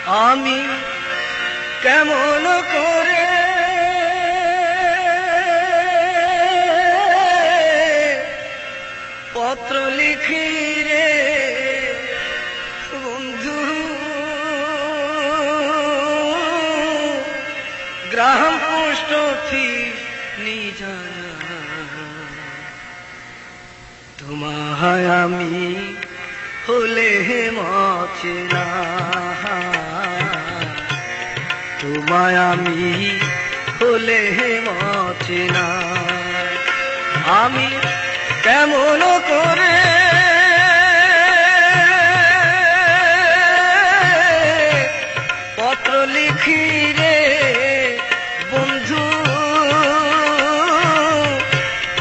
আমি কেমন করে পত্র লিখি রে বন্ধু, গ্রাম পোস্ট অফিস নিজানা, তোমায় আমি হলে মচিনা, তোমায় আমি হলে মচিনা। আমি কেমন করে পত্র লিখি রে বন্ধু,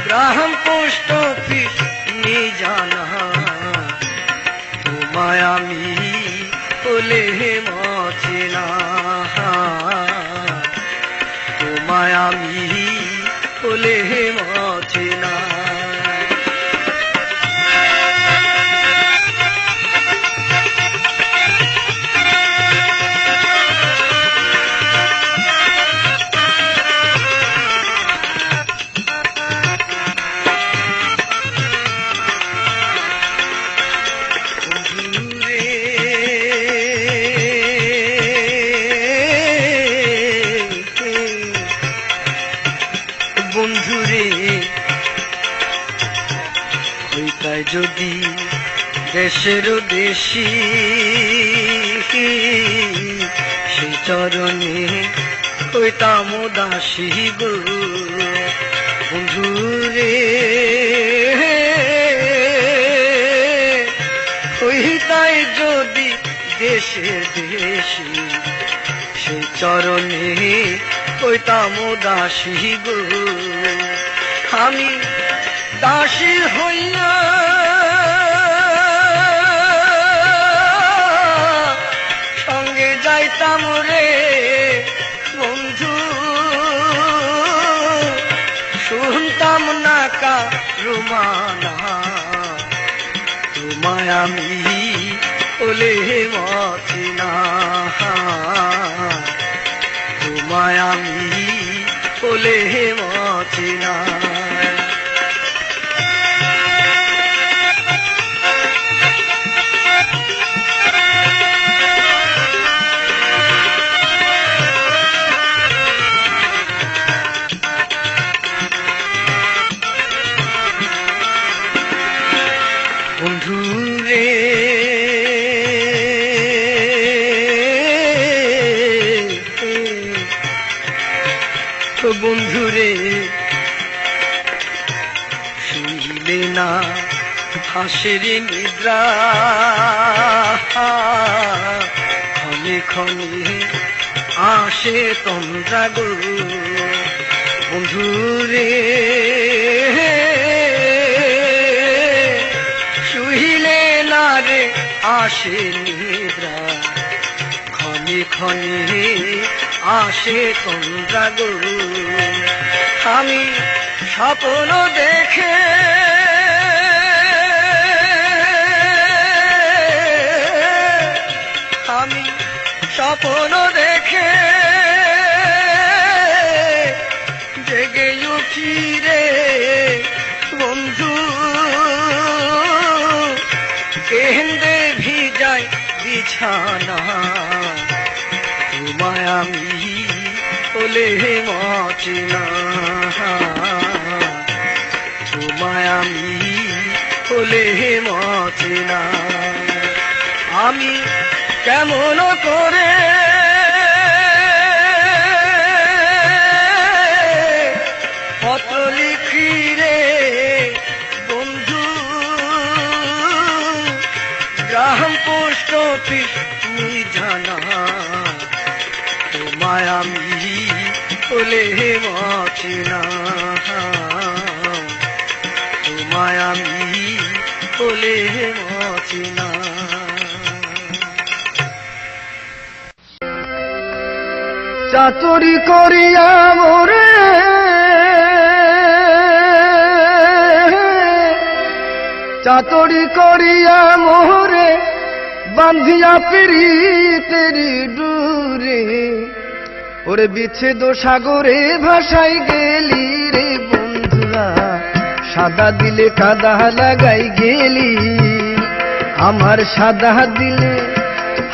গ্রাম পোস্ট অফিস নিজানা, তোমায় আমি হলে মচিনা, তোমায় আমি হলে মচিনা। বন্ধুরে হইতাই যদি দেশের দেশি, সেই চরণে হইতাম দাসী গো। বন্ধুরে হইতাই যদি দেশের দেশি, সেই চরণে হইতাম দাসী গো। আমি দাসী হইয়া সঙ্গে যাইতাম রে বন্ধু, শুনতাম না কারো মানা, তোমায় আমি হলে মচিনা, তোমায় আমি হলে মচিনা। বন্ধুরে বন্ধুরে শুইলে না হাসের নিদ্রা, ক্ষণে ক্ষণে আসে তন্দ্রা গো। বন্ধুরে শুইলে না রে আসে নিদ্রা, ক্ষণে ক্ষণে আসে তন্দ্রা গো। আমি স্বপ্ন দেখে আমি স্বপ্ন দেখে জেগে উঠি রে বন্ধু, কেন্দ্রে ভিজাই বিছানা, তোমায় আমি হলে মচিনা, তোমায় আমি হলে মচিনা। আমি কেমন করে পত্র লিখি রে বন্ধু, গ্রাম পোস্ট অফিস নিজানা, তোমায় আমি হলে মচিনা, তোমায় আমি হলে মচিনা। চাতুরি করিয়া মোরে চাতুরি করিয়া মোরে বান্ধিয়া প্রীতের ডোরে ওরে বিচ্ছেদ সাগরে ভাসাই গেলি রে বন্ধুরা সাদা দিলে কাদা লাগাই গেলি আমার সাদা দিলে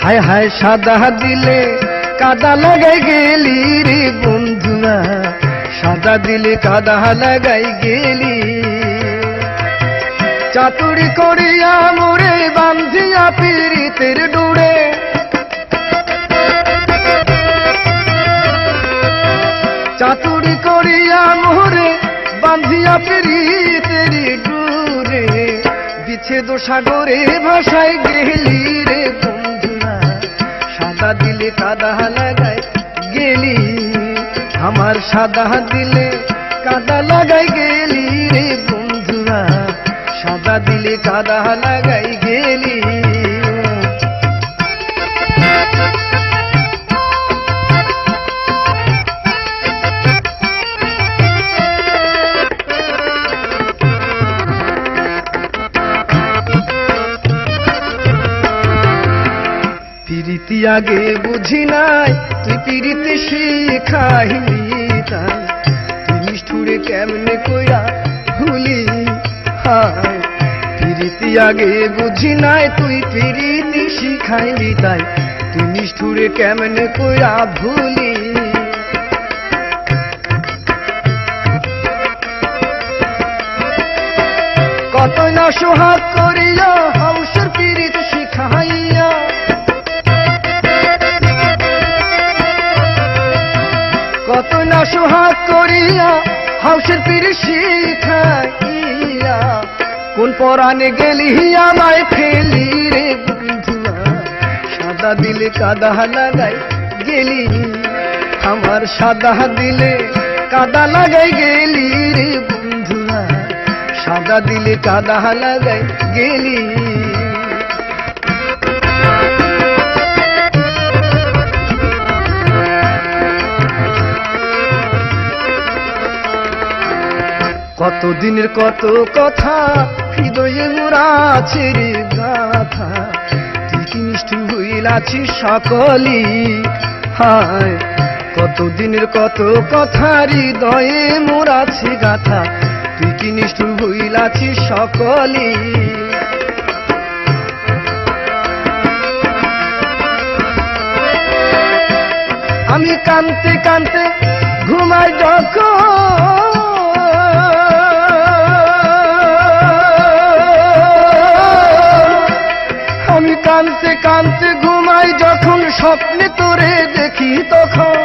হায় হায় সাদা দিলে কাদা লাগাই গেলি রে বন্ধুরা সাদা দিলে কাদা লাগাই গেলি চাতুরি করিয়া মোরে বান্ধিয়া প্রীতের ডোরে চাতুরি করিয়া মোরে বান্ধিয়া প্রীতের ডোরে বিচ্ছেদ সাগরে ভাসাই গেলি রে বন্ধুরা সাদা দিলে কাদা লাগাই গেলি আমার সাদা দিলে কাদা লাগাই গেলি রে বন্ধুরা সাদা দিলে কাদা লাগাই গেলি প্রীতি আগে বুঝি নাই তুই প্রীতি শিখাইলি তাই তুই নিষ্ঠুরে কেমনে কইরা ভুলি হায় প্রীতি আগে বুঝি নাই তুই প্রীতি শিখাইলি তাই তুই নিষ্ঠুরে কেমনে কইরা ভুলি কত না সোহাগ করিয়া হাউসের প্রীতি শিখাইয়া কত না সোহাগ করিয়া হাউসের প্রীতি শিখাইয়া কোন পরাণে গেলি আমায় ফেলি রে বন্ধুরা সাদা দিলে কাদা লাগাই গেলি আমার সাদা দিলে কাদা লাগাই গেলি রে বন্ধুরা সাদা দিলে কাদা লাগাই গেলি কতদিনের কত কথা হৃদয়ে মোরা আছে রে গাথা তুই কি নিষ্ঠুর হইলাছিস সকলি হায় কতদিনের কত কথা হৃদয়ে মোরা আছে গাথা তুই কি নিষ্ঠুর হইলাছিস সকলি আমি কানতে কানতে ঘুমাই যখন আমি কানতে কানতে ঘুমাই যখন স্বপ্নে তোরে দেখি তখন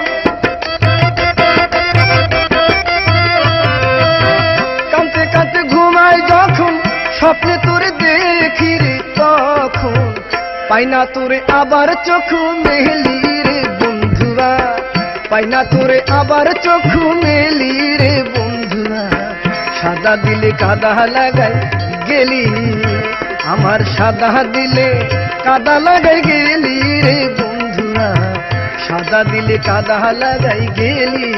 কানতে কানতে ঘুমাই যখন স্বপ্নে তোরে দেখি রে তখন পাই না তোরে আবার চোখ মেলি রে বন্ধুরা পাই না তোরে আবার চোখ মেলি রে বন্ধুরা সাদা দিলে কাদা লাগাই গেলি আমার সাদা দিলে কাদা লাগাই গেলি রে বন্ধুরা সাদা দিলে কাদা লাগাই গেলি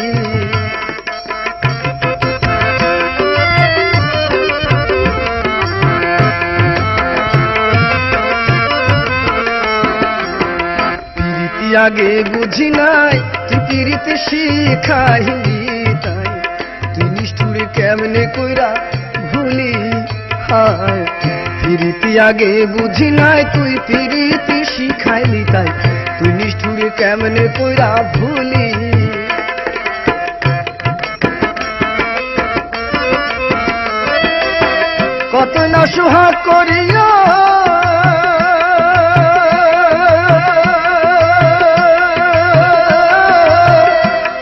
প্রীতি আগে বুঝি নাই তুই প্রীতি শিখাইলি তাই তুই নিষ্ঠুরে কেমনে কইরা ভুলি হায় প্রীতি আগে বুঝি নাই তুই প্রীতি শিখাইলি তাই তুই নিষ্ঠুরে কেমনে কইরা ভুলি কত না সোহাগ করিয়া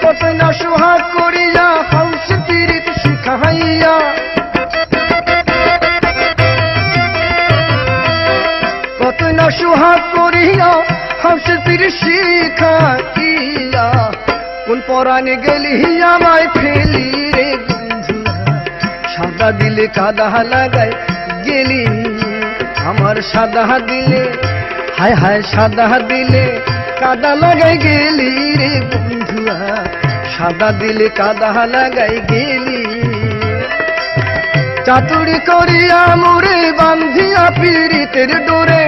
কত না সোহাগ করিয়া হাউস প্রীতি শিখাইয়া কত না সোহাগ করিয়া হাউসের প্রীতি শিখাইয়া কোন পরাণে গেলি আমায় ফেলি রে বন্ধুরা সাদা দিলে কাদা লাগাই গেলি আমার সাদা দিলে হায় হায় সাদা দিলে কাদা লাগাই গেলি রে বন্ধুরা সাদা দিলে কাদা লাগাই গেলি চাতুরি করিয়া মোরে বান্ধিয়া প্রীতের ডোরে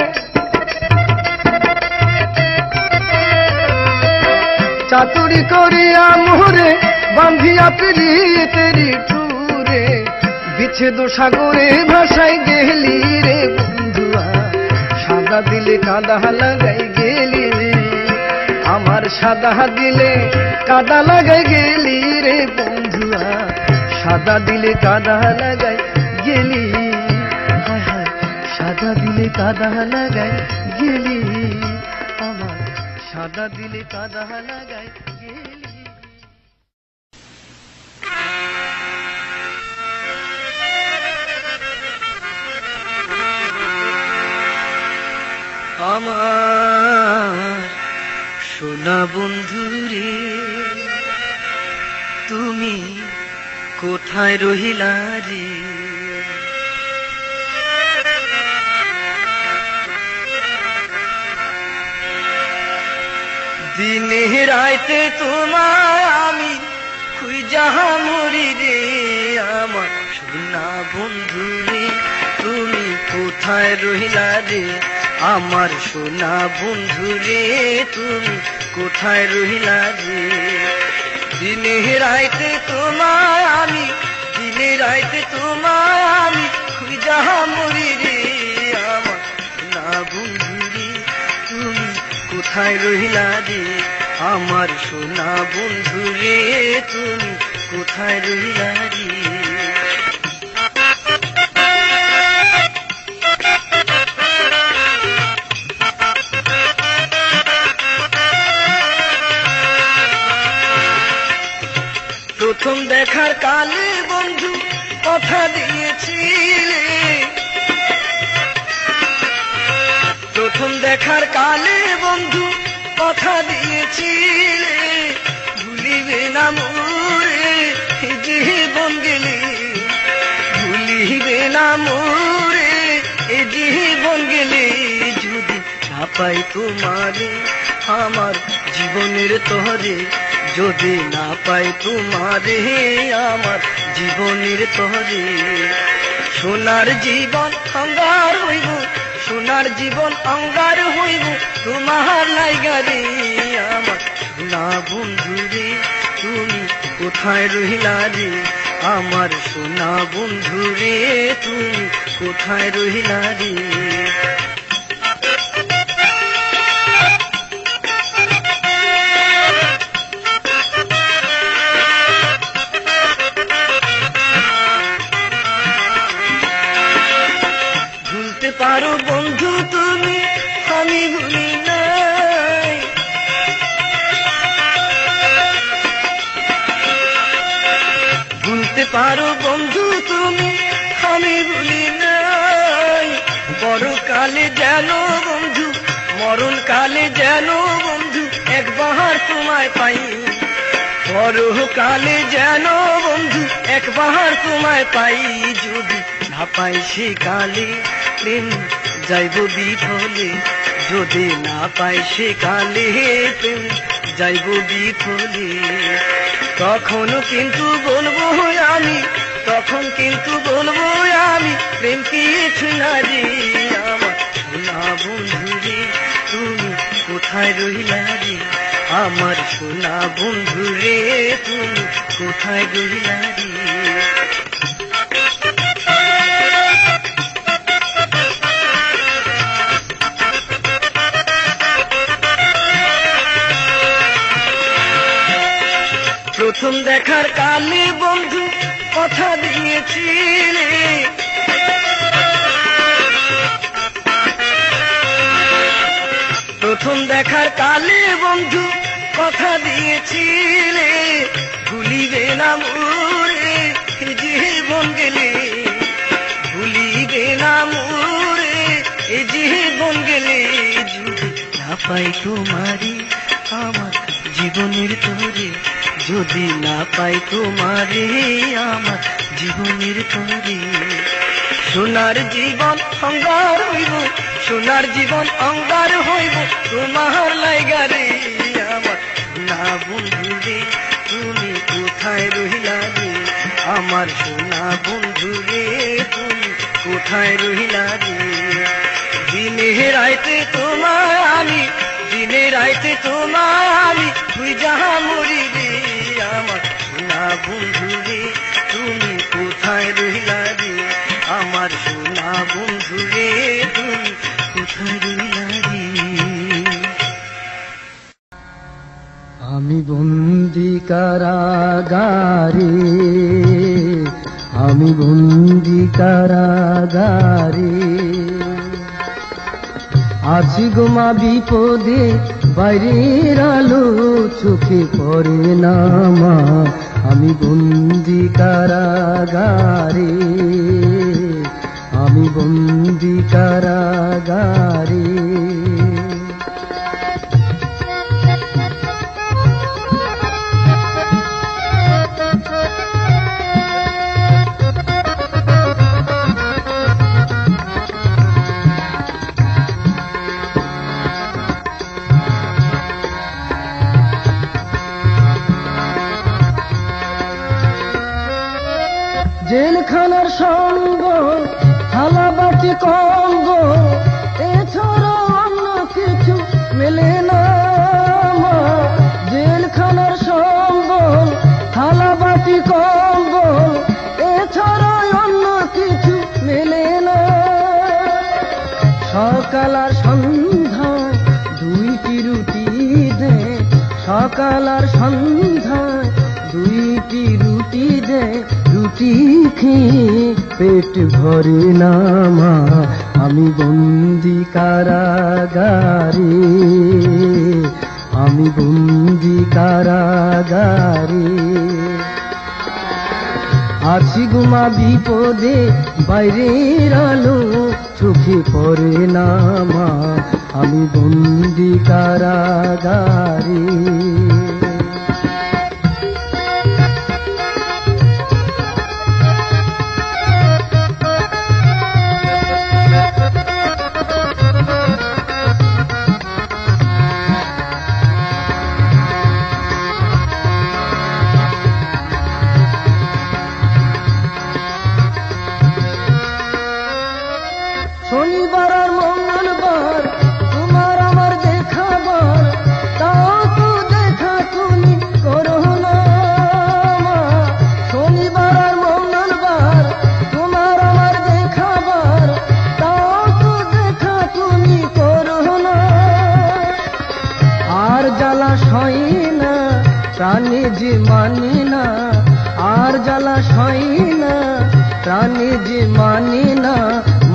আতুরি করিয়া মোরে বান্ধিয়া প্রীতেরি টুরে বিচ্ছেদ সাগরে ভাসাই গেলি রে বন্ধুয়া সাদা দিলে কাদা লাগাই গেলি আমার সাদা দিলে কাদা লাগাই গেলি রে বন্ধুয়া সাদা দিলে কাদা লাগাই গেলি হায় হায় সাদা দিলে কাদা লাগাই গেলি আমার সাদা দিলে কাদা লাগাই গেলি আমার সোনা বন্ধুরে তুমি কোথায় রহিলা রে দিনে রাইতে তোমায় আমি খুঁজা মরি রে আমার সোনা বন্ধুরে তুমি কোথায় রহিলা রে আমার সোনা বন্ধুরে তুমি কোথায় রহিলা রে দিনে রাইতে তোমায় আমি দিনে রাইতে তোমায় আমি খুঁজা মরি রে আমার সোনা বন্ধুরে তুমি কোথায় রহিলা রে আমার সোনা বন্ধুরে তুমি কোথায় রহিলা রে প্রথম দেখার কালে বন্ধু কথা দিয়েছিলে প্রথম দেখার কালে বন্ধু কথা দিয়েছিলে ভুলিবে না মোরে জীবন গেলে ভুলিবে না মোরে এ জীবন গেলে যদি না পাই তোমারে আমার জীবনের তরে যদি না পাই তোমারে আমার জীবনের তরে সোনার জীবন অঙ্গার হইব সোনার জীবন অঙ্গার হইব তোমার লাইগারে আমার সোনা বন্ধুরে তুমি কোথায় রহিলা রে আমার সোনা বন্ধুরে তুমি কোথায় রহিলা রে পারো বন্ধু তুমি আমি ভুলি নাই ভুলতে পারো বন্ধু তুমি আমি ভুলি নাই বড় কালে যেন বন্ধু মরণ কালে যেন বন্ধু একবার তোমায় পাই বড় কালে যেন বন্ধু একবার তোমায় পাই যদি না পাই সে কালে প্রেম যাইব বিফলে যদি না পাই সে কালে প্রেম যাইব বিফলে তখন কিন্তু বলবো আমি তখন কিন্তু বলবো আমি প্রেম কিছু না রে আমার সোনা বন্ধুরে তুমি কোথায় রহিলা রে আমার সোনা বন্ধুরে তুমি কোথায় রহিলা রে প্রথম দেখার কালে বন্ধু কথা দিয়েছিলে প্রথম দেখার কালে বন্ধু কথা দিয়েছিলে ভুলিবে না মোরে জীবন গেলে ভুলিবে না মোরে এ জীবন গেলে যদি না পাই তোমারে আমার জীবনের তরে যদি না পাই তোমারে আমার জীবনের তরে সোনার জীবন অঙ্গার হইব সোনার জীবন অঙ্গার হইব তোমার লাইগারে আমার সোনা বন্ধুরে তুমি কোথায় রহিলা রে আমার সোনা বন্ধুরে তুমি কোথায় রহিলা রে দিনে রাইতে তোমায় আমি দিনে রাইতে তোমায় আমি তুই যাহা মরি রে আমার সোনা বন্ধু রে তুমি কোথায় রইলা রে আমার সোনা বন্ধু রে তুমি কোথায় রইলা রে আমি বন্দি কারাগারে আমি বন্দি কারাগারে আছি গোমা বিপদে বাইরের আলো চোখে পড়ে না মা আমি বন্দি কারাগারে আমি বন্দি কারাগারে জেলখানার সঙ্গ থালাবাটি কঙ্গ এছাড়া অন্য কিছু মেলে না জেলখানার সঙ্গ থালাবাটি কঙ্গ এছাড়া অন্য কিছু মেলে না সকাল আর সন্ধ্যায় দুইটি রুটি দে সকাল আর সন্ধ্যায় দুইটি রুটি দে রুটি খেয়ে পেট ভরে না মা আমি বন্দি কারাগারে আমি বন্দি কারাগারে আছি গোমা বিপদে বাইরের আলো চোখে পড়ে না মা আমি বন্দি কারাগারে শনিবার আর মঙ্গলবার তোমার আমার দেখাবার তাও তো দেখা তুমি করো না শনিবার আর মঙ্গলবার তোমার আমার দেখাবার তাও তো দেখা তুমি করো না আর জ্বালা সয় না প্রাণে যে মানে না আর জ্বালা সয় না প্রাণে যে মানে না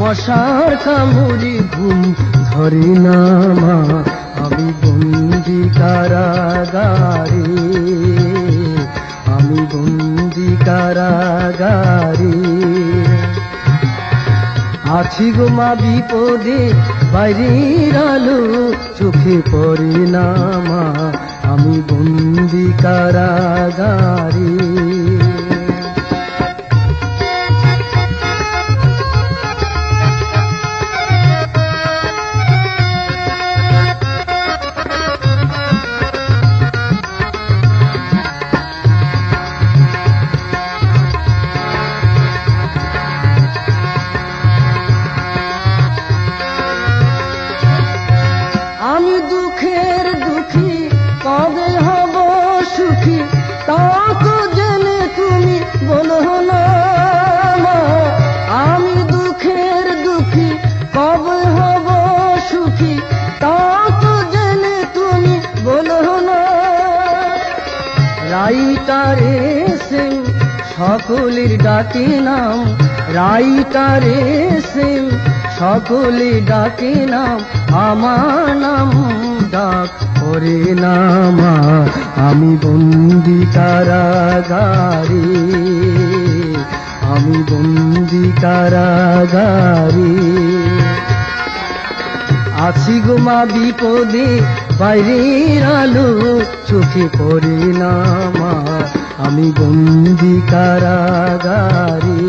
মশার কামড়ে ঘুম ধরে না মা আমি বন্দি কারাগারে আমি বন্দি কারাগারে আছি গোমা বিপদে বাইরের আলো চোখে পড়ে না মা আমি বন্দি কারাগারে আমি দুঃখের দুঃখী কবে হব সুখী তা তো জেনে তুমি বলো না আমি দুঃখের দুঃখী কবে হব সুখী তা তো জেনে তুমি বলো না রাইটারে সিং সকলের ডাকে নাম রাইটারে সিং সকলে ডাকে নাম আমার নাম ডাক করে না মা আমি বন্দি কারাগারে আমি বন্দি কারাগারে আছি গোমা বিপদে বাইরের আলো চোখে পড়ে না মা আমি বন্দি কারাগারে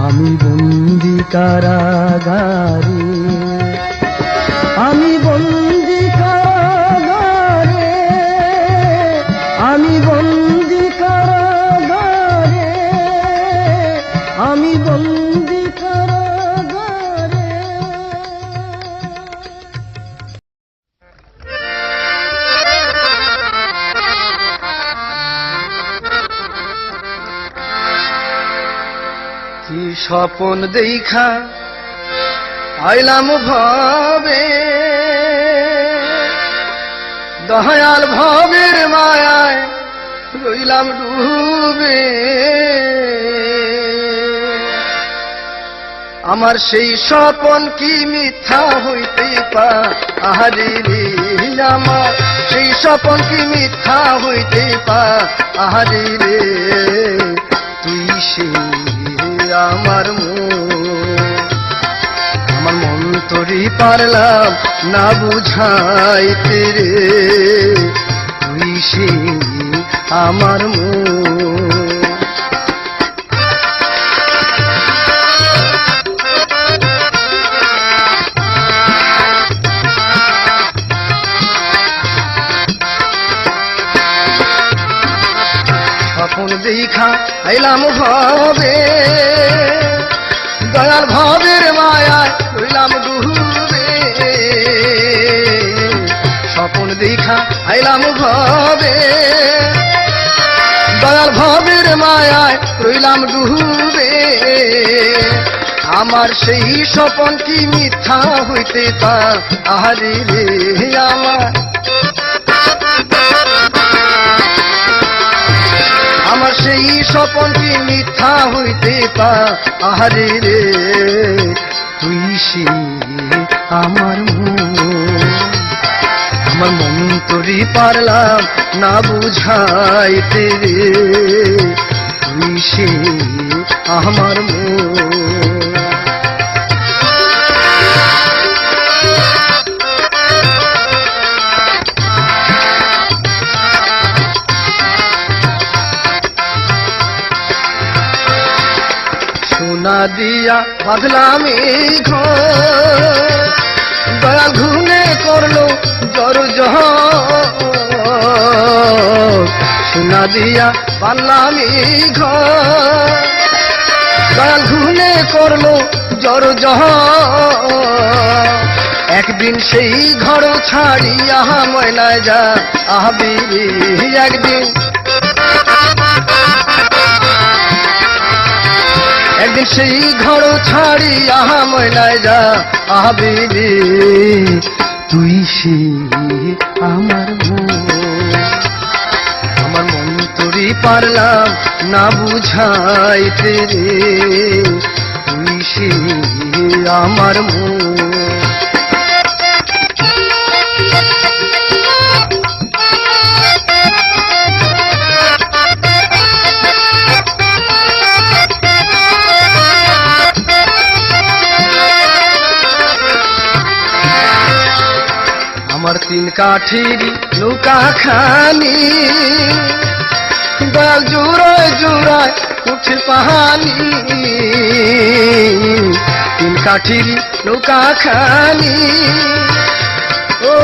আমি বন্দি কারাগারে আমি বন্দি কারাগারে আমি বন্দি কারাগারে আমি বন্দি কারাগারে স্বপন দেখা আইলাম ভবে, দয়াল ভবের মায়ায় রইলাম ডুবে। আমার সেই স্বপন কি মিথ্যা হইতে পারে রে, আমার সেই স্বপন কি মিথ্যা হইতে পারে রে। তুই সে আমার মন তোরই পারলাম না বুঝাইতে রে। তুই সে আমার স্বপন দেখা আইলাম ভবে, দয়াল ভবের মায়ায় রইলাম ডুবে। স্বপন দেখা আইলাম ভবে, দয়াল ভবের মায়ায় রইলাম ডুবে। আমার সেই স্বপন কি মিথ্যা হইতে পারে রে, আমার সেই স্বপন কি মিথ্যা হইতে পারে রে। তুই সে আমার মন তোরই পারলাম না বুঝাইতে রে। তুই সে আমার সোনা দিয়া বাঁধলাম এই ঘর, দয়াল ঘুনে করলো জর জহর। সোনা দিয়া বাঁধলাম এই ঘর, দয়াল ঘুনে করলো জর জহর। একদিন সেই ঘর ছাড়িয়া ময়নায় যা আহবি রে। একদিন সেই ঘর ছাড়িয়া ময়নায় যা আহবি রে। তুই সে আমার মন তোরই পারলাম না বুঝাইতে রে। তুই সে আমার আমার তিন কাঠির নৌকা খানি, দয়াল জোড়ায় জোড়ায় উঠে পাহানি। তিন কাঠির নৌকা খানি, ও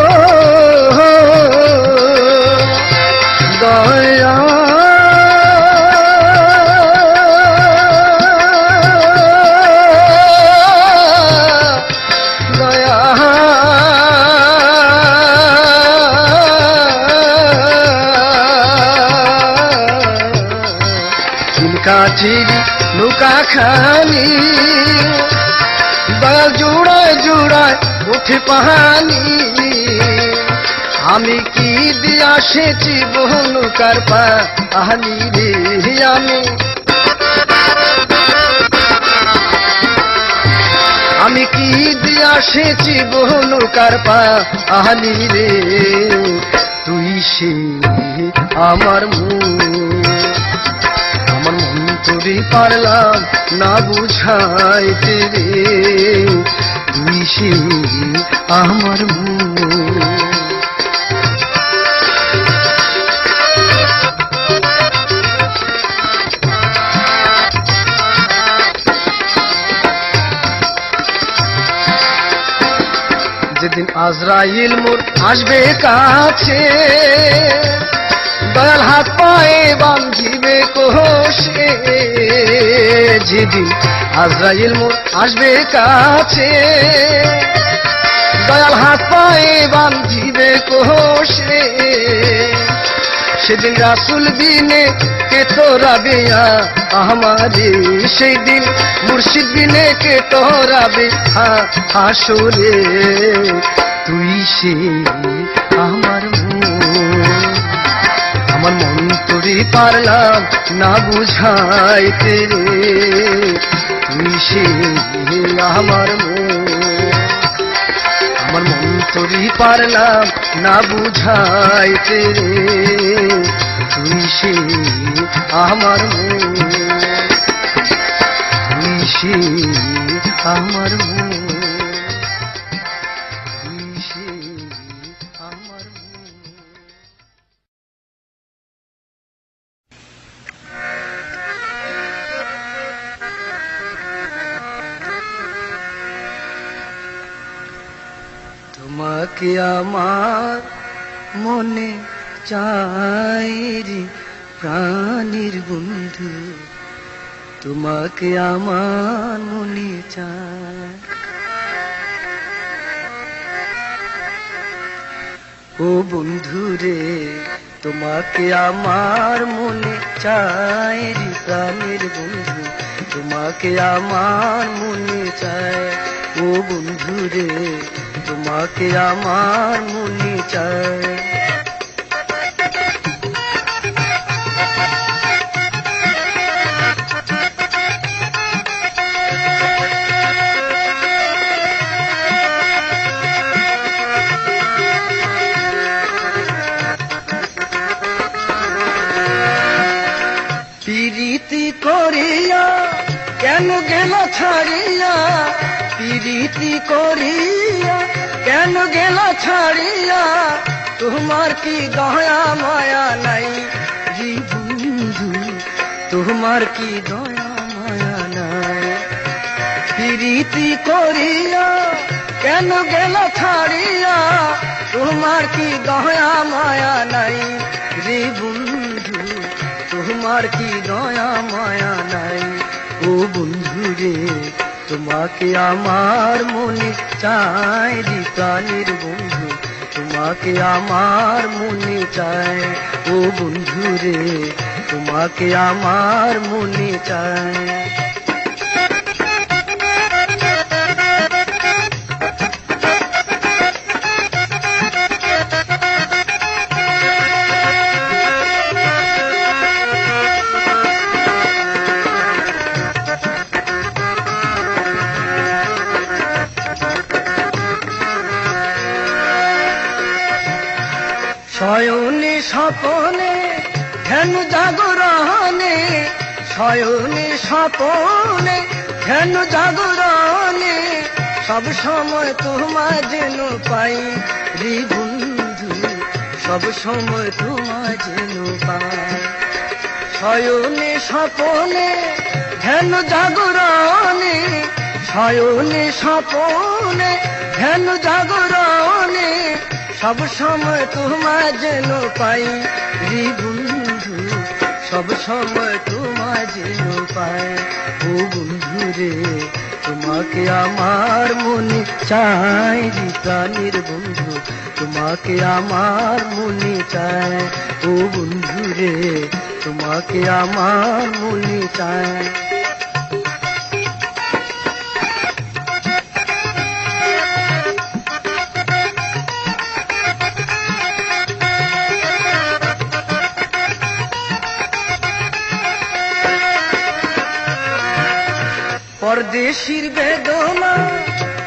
দয়া কাঠির নৌকা খানি, দয়াল জোড়ায় জোড়ায় উঠে পাহানি। আমি কি দিয়া সেচি বহু নৌকার পাহানি রে। আমি কি দিয়া সেচি বহু নৌকার পাহানি রে। তুই সে আমার মন তোরই পারলাম না বুঝাইতে রে। তুই সে আমার যেদিন আজরাইল মোর আসবে কাছে, দয়াল হাত পায়ে বাঁধিবে কোষে। যেদিন আজরাইল মোর আসবে কাছে, দয়াল হাত পায়ে বাঁধিবে কোষে। সেদিন রাসুল বিনে কে তোরাবে আমারে, সেই দিন মুর্শিদ বিনে কে তোরাবে হাসরে। তুই সে আমার মন তোরে পারলাম না বুঝাইতে রে। তুই সে আমার মন তোরে পারলাম না বুঝাইতে রে। তুই সে আমার তুই সে আমার তুই সে আমার। তোমাকে আমার মনে চাই রে প্রাণীর বন্ধু, তোমাকে আমার মনে চাই। ও বন্ধু রে তোমাকে আমার মনে চাই রে প্রাণীর বন্ধু, তোমাকে আমার মনে চাই। ও বন্ধু রে তোমাকে আমার মনে চাই। প্রীতি করিয়া কেন গেল ছাড়িয়া, প্রীতি করিয়া কেন গেল ছাড়িয়া, তোমার কি দয়া মায়া নাই রে বন্ধু, তোমার কি দয়া মায়া নাই। প্রীতি করিয়া কেন গেল ছাড়িয়া, তোমার কি দয়া মায়া নাই রে বন্ধু, তোমার কি দয়া মায়া নাই। ও বন্ধু রে তোমাকে আমার মনে চাই রে প্রাণীর বন্ধু, তোমাকে আমার মনে চাই। ও বন্ধু রে তোমাকে আমার মনে চাই। শয়নে স্বপনে ধ্যান জাগরণে, শয়নে স্বপনে ধ্যান জাগরণে, সব সময় তোমায় যেন পাই রে বন্ধু, সব সময় তোমায় যেন পাই। শয়নে স্বপনে ধ্যান জাগরণে, শয়নে স্বপনে ধ্যান জাগরণে, সব সময় তোমায় যেন পাই রে বন্ধু, সব সময় তোমায় যেন পাই। ও বন্ধু রে তোমাকে আমার মনে চাই রে প্রাণীর বন্ধু, তোমাকে আমার মনে চাই। ও বন্ধু রে তোমাকে আমার মনে চাই। পরদেশির বেদনা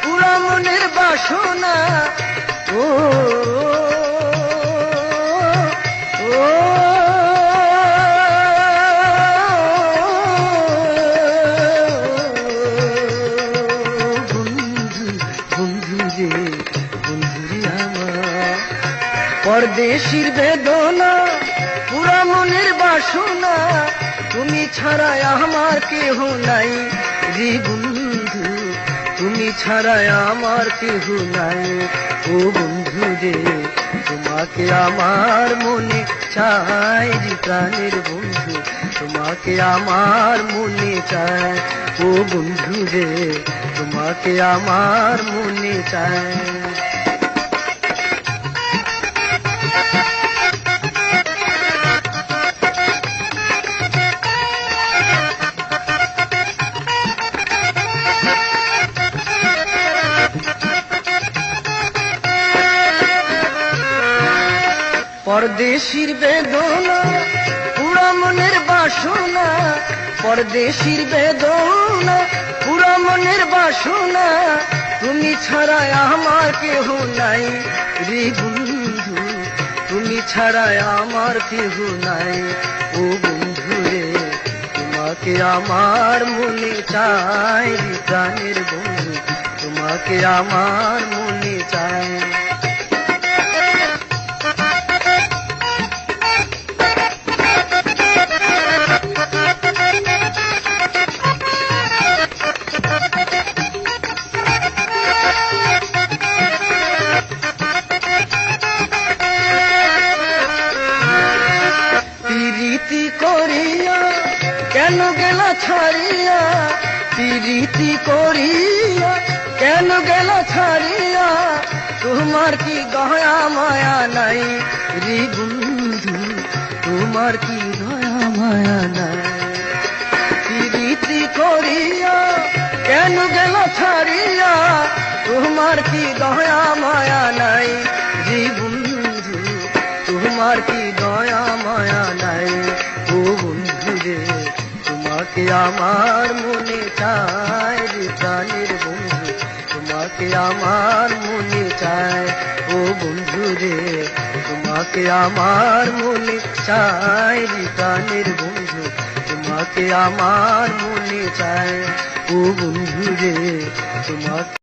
পুরা মনের বাসনা, ও বন্ধু বন্ধু রে বন্ধু রে আমার। পরদেশির বেদনা পুরা মনের বাসনা, তুমি ছাড়া আমার কেহ নাই রে বন্ধু, তুমি ছাড়া আমার কেহ নাই। ও বন্ধু রে তোমাকে আমার মনে চাই রে প্রাণের বন্ধু, তোমাকে আমার মনে চাই। ও বন্ধু রে তোমাকে আমার মনে চাই। পরদেশির বেদনা পুরা মনের বাসনা, পরদেশির বেদনা পুরা মনের বাসনা, তুমি ছাড়া আমার কেহ নাই রে বন্ধু, তুমি ছাড়া আমার কেহ নাই। ও বন্ধু রে, তোমাকে আমার মনে চাই রে প্রাণের বন্ধু, তোমাকে আমার মনে চাই। প্রীতি করিয়া কেন গেলা ছাড়িয়া, প্রীতি করিয়া কেন গেলা ছাড়িয়া, তোমার কি দয়া মায়া নাই রে বন্ধু, তোমার কি দয়া মায়া নাই। প্রীতি করিয়া কেন গেলা ছাড়িয়া, তোমার কি দয়া মায়া নাই রে বন্ধু, তোমার কি দয়া মায়া নাই। ও বন্ধু রে, তোমাকে আমার মনে চাই রে প্রাণের বন্ধু, তোমাকে আমার মনে চাই। ও বন্ধু রে, তোমাকে আমার মনে চাই রে প্রাণের বন্ধু, তোমাকে আমার মনে চাই। ও বন্ধু রে, তোমাকে